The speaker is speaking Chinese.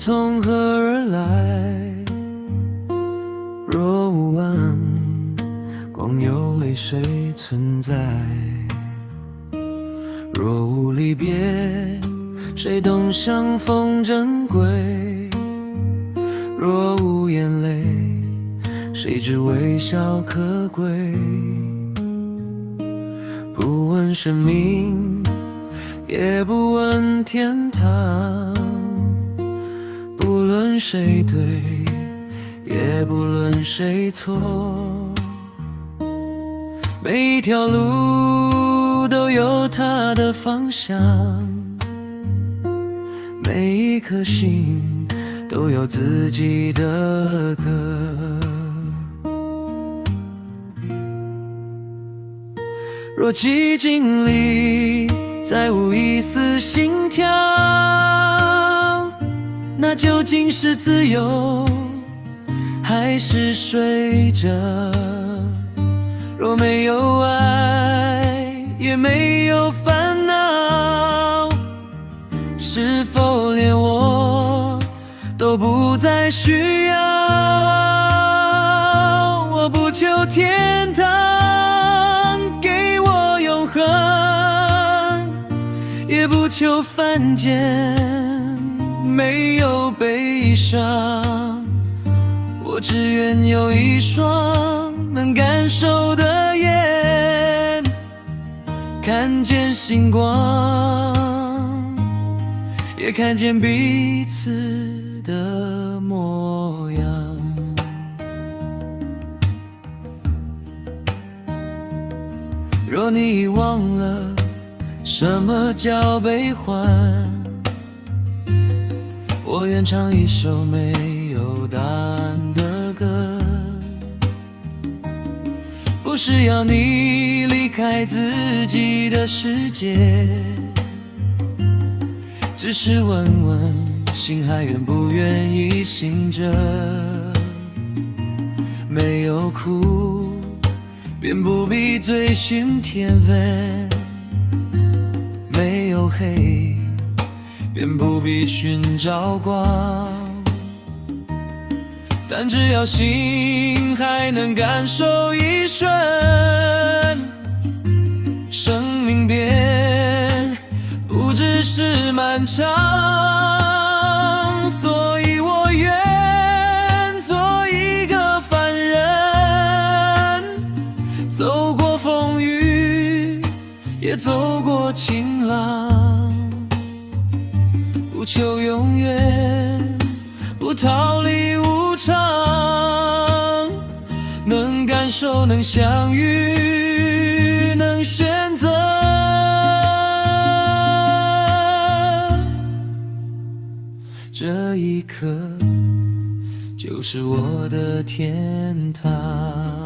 从何而来？若无岸，光又为谁存在？若无离别，谁懂相逢珍贵？若无眼泪，谁知微笑可贵？不问生命，也不问天堂，不论谁对，也不论谁错，每一条路都有它的方向，每一颗心都有自己的歌。若寂静里再无一丝心跳，那究竟是自由还是睡着？若没有爱，也没有烦恼，是否连我都不再需要？我不求天堂给我永恒，也不求凡间没有悲伤，我只愿有一双能感受的眼，看见星光，也看见彼此的模样。若你遗忘了什么叫悲欢，我愿唱一首没有答案的歌，不是要你离开自己的世界，只是问问心还愿不愿意醒着。没有苦便不必追寻天分，没有黑便不必寻找光，但只要心还能感受一瞬，生命便不只是漫长。所以我愿做一个凡人，走过风雨，也走过晴朗，不求永远，不逃离无常，能感受，能相遇，能选择，这一刻就是我的天堂。